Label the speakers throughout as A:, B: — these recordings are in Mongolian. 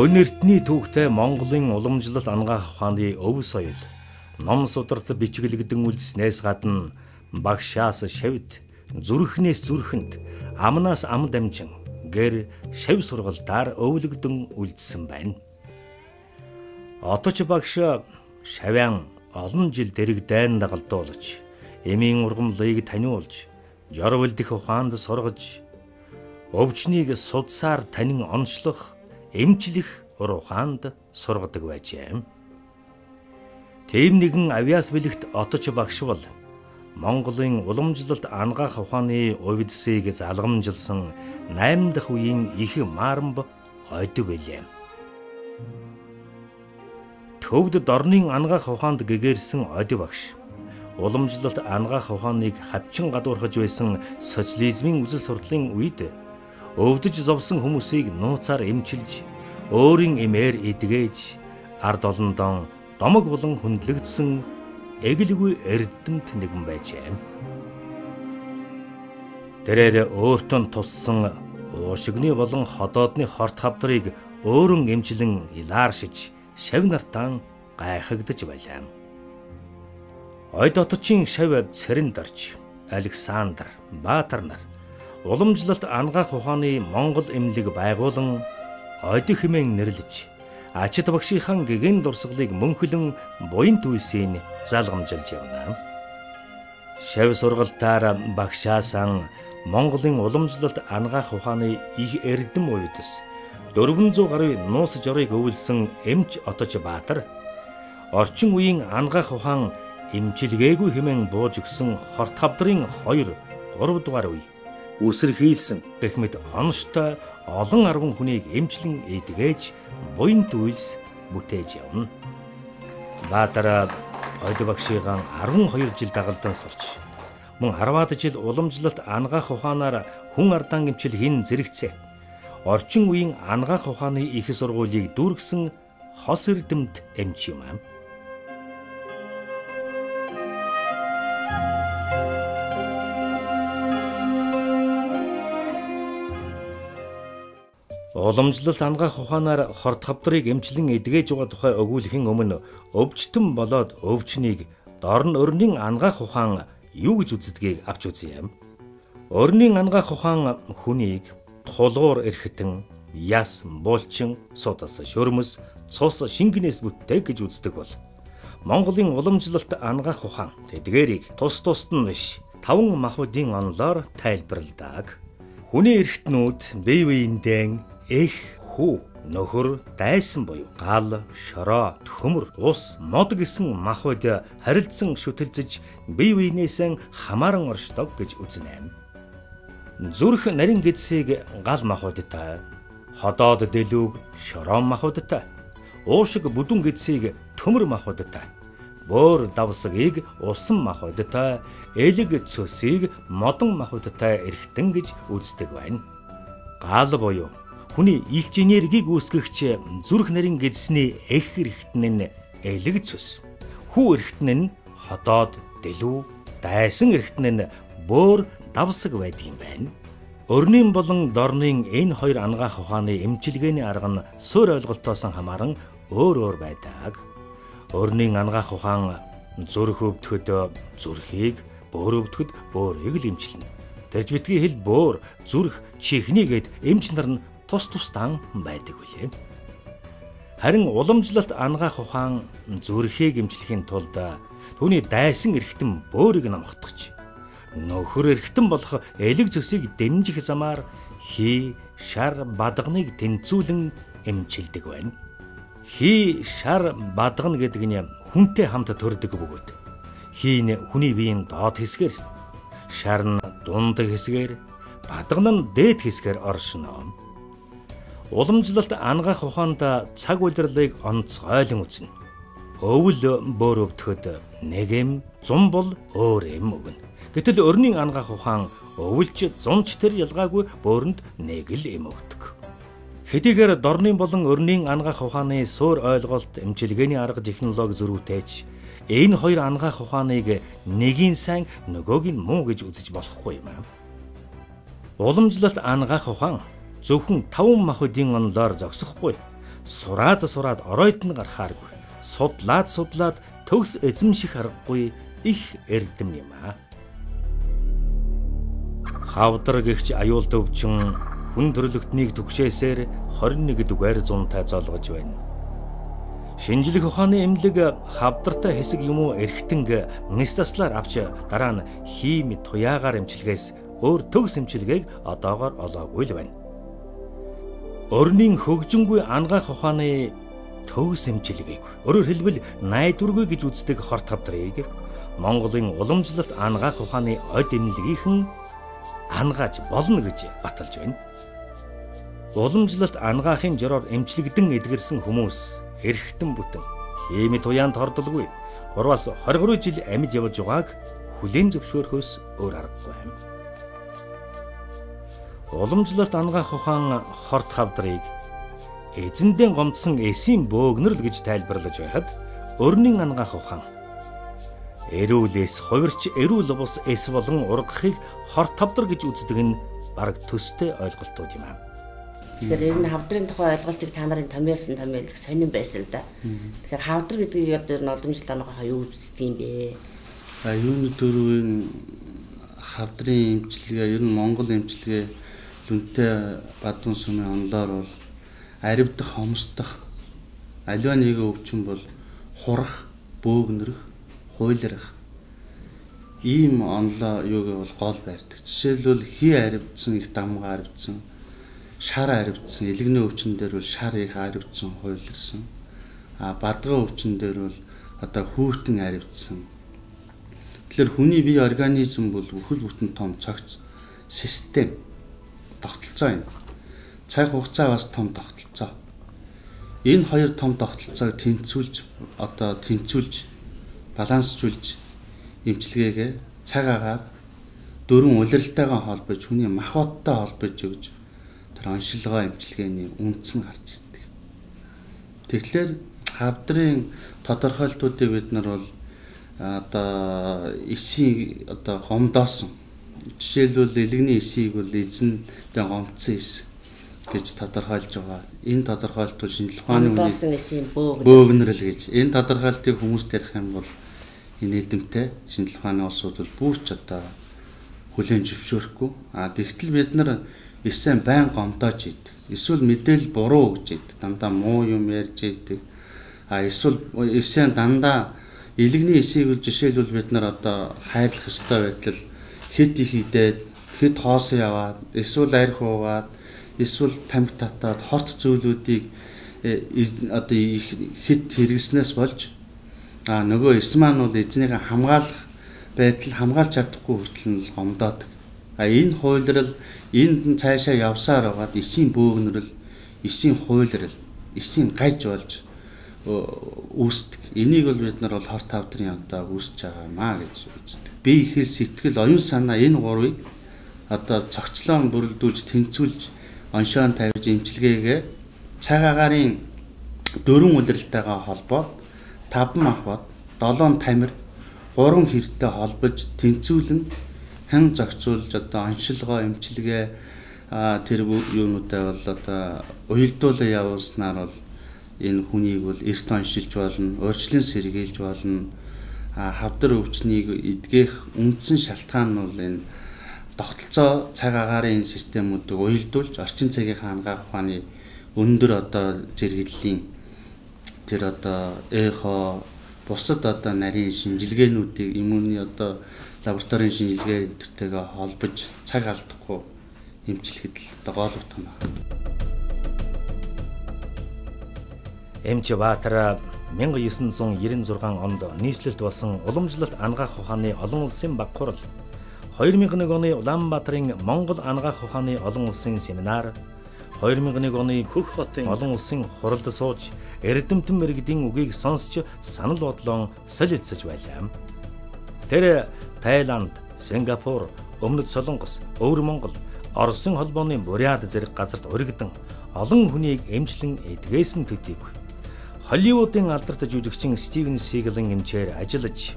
A: Өн эртний түүхтэй Монголын уламжлалт ангаах ухааны өв соёл ном сударт бичиглэгдэн үлдснээс гадна багшаас шавьд, зүрхнээс зүрхэнд, амнаас ам дамжин гэр шавь сургалтаар өвлөгдөн үлдсэн байна. Оточ багш шавьяан олон жил дэрэг дайн дагалдуулж, эмийн ургамлыг таниулж, жорволдох ухаанд сургаж, өвчнийг судсаар танин онцлох, эмчлэх ухаанд сургадаг байжээ. Тэв нэгэн авьяас бэлэгт оточ багш бол Монголын уламжлалт ангаах ухааны увидсыг залгамжилсан 8 дахь үеийн их Марамб ойдог байлээ. Төвд дорны ангаах ухаанд гэгэрсэн ойд багш уламжлалт ангаах ухааныг хавчин гадуурхаж байсан социализмын үзэл сурлалын үед өвдөж зовсон хүмүүсийг нууцаар эмчилж, өөрийн эмээр эдгээж, ард олондоо домог болон хүндлэгдсэн эгэлгүй эрдэмт нэгэн байжээ. Тэрээр өөртөө туссан уушигны болон ходоодны хорт хавдрыг өөрөн эмчлэн илааршиж, шавь нартаа гайхагдаж байлаа. Ойд оточийн шавь Цэрэндорч, Александр, Баатар нар уламжлалт ангаах ухааны Монгол эмнэлэг байгуулан ойд хэмээн нэрлэж, ачид багшийнхаа гэгэн дурсгалыг мөнхлөн буян түйсийн залгамжилж явна. Шавь сургалтаар багшаасан Монголын уламжлалт ангаах ухааны их эрдэм увидс 400 гаруй нуус жорыг өвлсөн эмч Оточ Баатар орчин үеийн ангаах ухаан эмчилгээгүй хэмээн бууж өгсөн хорт хавдрын 2-3 дугаар үе үсэр хийлсэн гэх мэт онцтой олон 10 хүнийг эмчлэн эдгээж буянт үйлс бүтээж явна. Баатар ойд багшийн 12 жил дагалдан сурч, мөн 10-аад жил уламжлалт ангаах ухаанаар хүн ардан эмчил хийн зэрэгцээ. Орчин үеийн ангаах ухааны их сургуулийг дүүргэсэн хос эрдэмт эмч юм аа. Уламжлалт ангаах ухаанаар хорт хавдрыг эмчлэн эдгээж байгаа тухай өгүүлэхийн өмнө өвчтөн болоод өвчнийг дорн өрнийн ангаах ухаан юу гэж үздгийг авч үзье. Өрнийн ангаах ухаан хүнийг тулгуур эрхтэн, яс, булчин, суудас, шөрмөс, цус, шингэнээс бүтдэг гэж үздэг бол Монголын уламжлалт ангаах ухаан тэдгээрийг тус тусад нь биш 5 махбодын онолоор тайлбарладаг. Хүний эрхтнүүд бие биендээ эх, хүү, нөхөр, дайсан буюу гал, шороо, төмөр, ус, мод гэсэн махбод харилцан шүтэлцэж бие биенээсээ хамааран оршдог гэж үзнэ. Зүрх нарийн гэдсийг гал махбодтой, ходоод дэлүүг шороо махбодтой, уушиг бүдүн гэдсийг төмөр махбодтой, бөөр давсгийг усан махбодтой, элэг цөсийг модон махбодтой эрхтэн гэж үздэг байна. Гал буюу хүний илч энергийг үүсгэгч зүрх нарийн гэдсний эх эрхтэн нь элэг цөс, хүү эрхтэн нь ходоод дэлүү, дайсан эрхтэн нь бөөр давсаг байдаг юм байна. Өрнийн болон дорнын энэ хоёр ангаах ухааны эмчилгээний арга нь суурь ойлголтоос хамааран өөр байдаг. Өрнийн ангаах ухаан зүрх өвдөхөд зүрхийг, бөөр өвдөхөд бөөрийг л эмчилнэ. Тэрж битгий хэл бөөр, зүрх, чихний гэд эмч нар нь тус тусдаа байдаг үлээ. Харин уламжлалт ангаах ухаан зүрхийг эмчлэхийн тулд түүний дайсан эрхтэн бөөрийг намхдагч, нөхөр эрхтэн болох элэг зөсийг дэмжих замаар хий, шар, бадганыг тэнцүүлэн эмчилдэг байна. Хий, шар, бадган гэдэг нь хүнтэй хамт төрдөг бөгөөд хий нь хүний биеийн доод хэсгээр, шар нь дунд хэсгээр, бадган нь дээд хэсгээр оршино. Уламжлалт ангаах ухаанд цаг улирлыг онцгойлон үзнэ. Өвөл бөөр өвдөхөд нэг эм, зун бол өөр эм өгнө. Гэтэл өрнийн ангаах ухаан өвөлч, зунч тэр ялгаагүй бөөрөнд нэг л эм өгдөг. Хэдийгээр дорны болон өрнийн ангаах ухааны суур ойлголт эмчилгээний арга технологи зөрүүтэйч энэ хоёр ангаах ухааныг нэгийн сайн нөгөөг нь муу гэж үзэж болохгүй юм аа. Уламжлалт ангаах ухаан зөвхөн 5 махбодын онолоор зогсохгүй сураад оройд нь гарахааргүй. Судлаад төгс эзэмших аргагүй их эрдэм юм аа. Хавдар гэгч аюул төвчин хүн төрлөختнийг түгшээсээр 21 дугаар зунтай зоолгож байна. Шинжлэх ухааны эмнэлэг хавдартай хэсэг юм уу эргэтэнг нистаслаар авч дараа нь хими туяагаар эмчилгээс өөр төгс эмчилгээг одоогоор олоогүй л байна. Орнын хөгжингүй ангаах ухааны төгс эмчилгээг, өөрөөр хэлбэл найдваргүй гэж үздэг хорт хавдрыг Монголын уламжлалт ангаах ухааны од эмнэлгийнхэн ангааж болно гэж баталж байна. Уламжлалт ангаахын жороор эмчлэгдэн эдгэрсэн хүмүүс эрхтэн бүтэн хими туяанд хордолгүй 3-аас 23 жил амьд явж байгааг хүлээн зөвшөөрөхөөс өөр аргагүй юм. Уламжлалт ангаах ухаан хорт хавдрыг эзэндээ гомдсон эсийн бөөгнөрл гэж тайлбарлаж байхад өрнийн ангаах ухаан эрүүлээс хувирч эрүүл бус эс болон ургахыг хорт хавдар гэж үздэг нь бараг төстэй ойлголтууд юм аа.
B: Тэгэхээр ер нь хавдрын тухай ойлголтыг та нарын томьёосон томьёолох сонирн байсан л да. Тэгэхээр хавдар гэдгийг одоо ер нь уламжлалт ангаахаа юу гэж үздэг юм бэ?
C: Юуны төрөвийн хавдрын эмчилгээ ер нь Монгол эмчилгээ Лүнтэй Бадуун сумын онлоор бол аривдах, хомсдох аливаа нэгэн өвчин бол хурах, бөөгнөрөх, хуйлрах ийм онлоо юуг бол гол байрдаг. Жишээлбэл хий аривдсан, их дамгаа аривдсан, шар аривдсан, элэгний өвчин дээр бол шар их аривдсан, хуйлрсан. Бадган өвчин дээр бол одоо хүүтэн аривдсан. Тэгэхээр хүний бие организм бол бүхэл бүтэн том цогц систем тогтолцоо юм. Цаг хугацаа бас том тогтолцоо. Энэ хоёр том тогтолцоог тэнцвүүлж балансжуулж эмчилгээгээ цаг агаар дөрвөн улиралтайгаа холбож хүний мах бодтой холбож өгж тэр оншилгоо эмчилгээний үндэс нь гарч ирдэг. Тэгэхээр хавдрын тодорхойлтуудыг бид нар бол одоо эсийн одоо гомдоосон жишээлбэл элэгний эсийг бол эзэндээ гомдсон эс гэж тодорхойлж байгаа. Энэ тодорхойлт бол шинжлэх ухааны бөөгнөрл гэж. Энэ тодорхойлтыг хүмүүст ярих юм бол энэ эдэмтэй шинжлэх ухааны улсууд бол бүрч одоо хүлээн зөвшөөрөхгүй. Тэгтэл бид нар эсээ байн гомдоож идэг. Эсвэл мэдээлэл буруу өгж идэг. Дандаа муу юм ярьж идэг. Эсвэл эсээ дандаа элэгний эсийг бол жишээлбэл бид нар одоо хайрлах ёстой байтал хэд их идээд хэд хоосон яваад эсвэл арх уугаад эсвэл тамхи татаад хорт зүйлүүдийг одоо хэд хэрэгснээс болж нөгөө эс маань бол эзнийг хамгаалах байтал хамгаалж чадахгүй хүртэл нь гомдоод. Энэ хуйлрал энд цаашаа явсаар байгаад эсийн бөөгнөрл, эсийн хуйлрал, эсийн гаж болж үүсдэг. Энийг бол бид нар бол хорт хавдрын одоо үүсэж байгаа маа гэж үздэг. Бие ихэл сэтгэл оюун санаа энэ гурвыг одоо цогцлон бүрэлдүүлж тэнцвүүлж оншоон тавьж эмчилгээгээ цаг агаарын дөрвөн улиралтайгаа холбоод 5 мах бод, 7 тамир, 3 хэртэй холбож тэнцвүүлэн хэн зохицуулж одоо оншилгоо эмчилгээ тэр юунуудаа бол одоо уялдуулан явуулснаар бол энэ хүнийг бол эрт оншилж болно, урьдчилан сэргийлж болно. Хавдар өвчнийг эдгэх үндсэн шалтгаан нь бол энэ тогтолцоо цаг агаарын системүүдийг уялдуулж орчин цагийн ангаах ухааны өндөр одоо зэрэглэлийн тэр одоо эхо бусад одоо нарийн шинжилгээнүүдийг иммуны одоо лабораторийн шинжилгээ энтертэйгээ холбож цаг алдахгүй эмчлэхэд л одоо гол утга нь байна.
A: Эмч Баатар 1996 онд нийслэлд болсон уламжлалт ангаах ухааны олон улсын баг хурал 2001 оны Улаанбаатарын Монгол ангаах ухааны олон улсын семинар 2001 оны Хөх хотын олон улсын хуралд сууж эрдэмтэн мэрэгдийн үгийг сонсч санал бодлоо солилцож байлаа. Тэр Тайланд, Сингапур, Өмнөд Солонгос, Өвөр Монгол, Оросын холбооны Бурят зэрэг газарт уригдан олон хүнийг эмчлэн эдгээсэн төдийгүй Холливуудын алдарт жүжигчин Стивен Сигалын эмчээр ажиллаж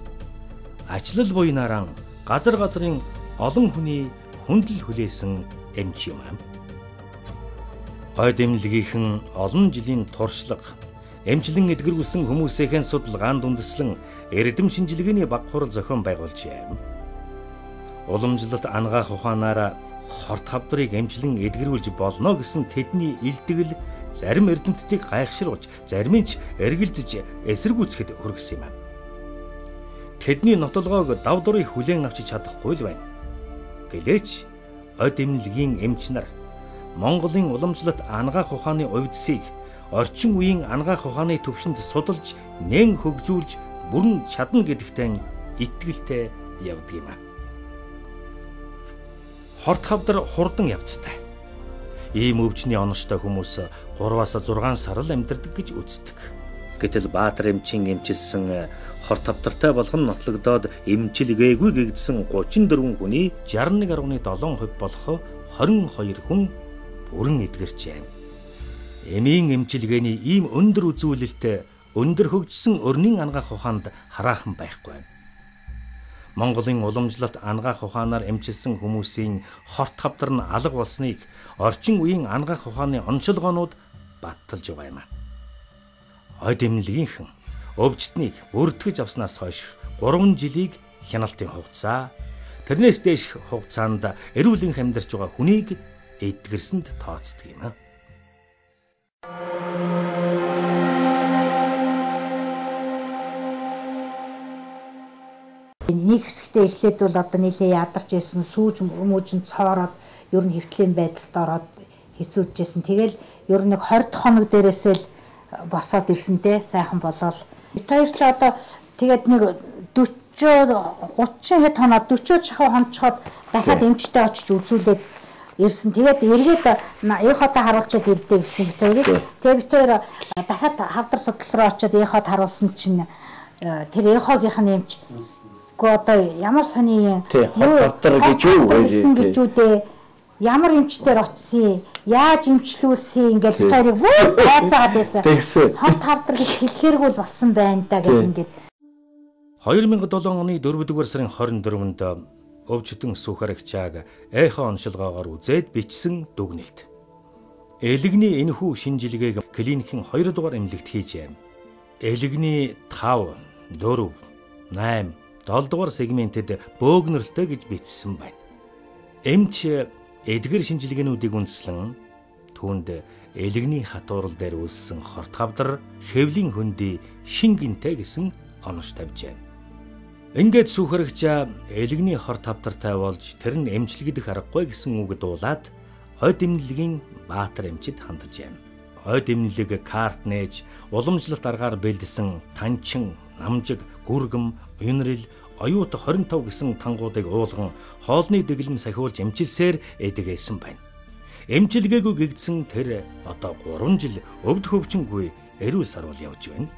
A: ажлал буйнаараа газрын олон хүний хүндэл хүлээсэн эмч юм. Ойд эмнэлгийнхэн олон жилийн туршлага, эмчлэн эдгэрүүлсэн хүмүүсийн судалгаанд үндэслэн эрдэм шинжилгээний баг хурал зохион байгуулжээ. Уламжлалт ангаах ухаанаараа хорт хавдрыг эмчлэн эдгэрүүлж болно гэсэн тэдний илтгэл зарим эрдэмтдийг гайхшруулж, зарим нь ч эргэлзэж эсэргүүцэхэд хүргэсэн юм. Тэдний нотолгоог давдурыг хүлээн авчиж чадахгүй л байна. Гэлээч ойд эмнэлгийн эмч нар Монголын уламжлалт ангаах ухааны увдсыг орчин үеийн ангаах ухааны төвшөнд судалж, нэн хөгжүүлж, бүрэн чадна гэдэгтээ итгэлтэй явдаг юм. Хорт хавдар хурдан явцтай. Ийм өвчний оноштой хүмүүс 3-6 сар л амьдардаг гэж үздэг. Гэтэл Баатар эмчийн эмчилсэн хорт хавдартай болгон нотлогдоод эмчилгээгүй гэгдсэн 34 хүний 61.7% болох 22 хүн бүрэн эдгэрчээ. Эмийн эмчилгээний ийм өндөр үзүүлэлт өндөр хөгжсөн өрнийн ангаах ухаанд хараахан байхгүй. Монголын уламжлалт ангаах ухаанаар эмчилсэн хүмүүсийн хорт хавдар нь алга болсныг орчин үеийн ангаах ухааны онцлогоонууд батталж байгаа юм. Ойд эмнэлгийнхэн өвчтнийг бүртгэж авснаас хойш 3 жилийг хяналтын хугацаа, тэрнээс дээш хугацаанд эрүүлэн амьдарч байгаа хүнийг эдгэрсэнд тооцдог юм.
D: Нэг хэсэгтээ эхлээд бол одоо нэлээ ядарч ирсэн, сүүж мөжин цоороод ер нь хэвтлийн байдалд ороод хэцүүджсэн. Тэгэл ер нь 20 хоног дээрээсээ л босоод ирсэнтэй сайхан болоод бид хоёр ч одоо тэгээд нэг 30 хэд хоноод 40 шахуу хонцоход дахиад эмчтэй очиж үзүүлээд ирсэн. Тэгээд эргээд эхотоо харуулчаад ирдэ гэсэн бид хоёр. Тэгээд бид хоёр дахиад хавдар судлал руу очиод эхот харуулсан чинь тэр эхогийнх нь эмч одоо ямар сони
E: хавдар гэж юу
D: гэж үү, ямар эмчтэр очсон, яаж эмчлүүлсэн ингээд бид хоёрыг бүр байцаагаад байсан. Хорт хавдар гэж хэлэхэргүй болсон байна да гэх ингээд.
A: 2007 оны 4-р сарын 24-нд өвчтөн сүхэрэгчааг эхо оншилгоогоор үзээд бичсэн дүгнэлт. Элэгний энэхүү шинжилгээг клиникийн 2 дугаар эмнэлэгт хийжээ. Элэгний 5, 4, 8, 7 дугаар сегментэд бөөгнөрлөлтэй гэж бичсэн байна. Эмч эдгэр шинжилгээнүүдийг үндэслэн түүнд элэгний хатуурал дээр үүссэн хорт хавдар хэвлийн хөндий шин гинтэй гэсэн онош тавьжээ. Ингээд сүхэрэгч элэгний хорт хавдартай болж тэр нь эмчилгдэх аргагүй гэсэн үг дуулаад ойд эмнэлгийн Баатар эмчид ханджээ. Ойд эмнэлэг карт нээж уламжлалт аргаар бэлдсэн танчин, намжиг, гүргэм, уянрил, оюут 25 гэсэн тангуудыг уулган хоолны дэглэм сахиулж эмчилсээр эдгээсэн байна. Эмчилгээгүй гэгдсэн тэр одоо 3 жил өвд хөвчингүй эрүүл сарвал явж байна.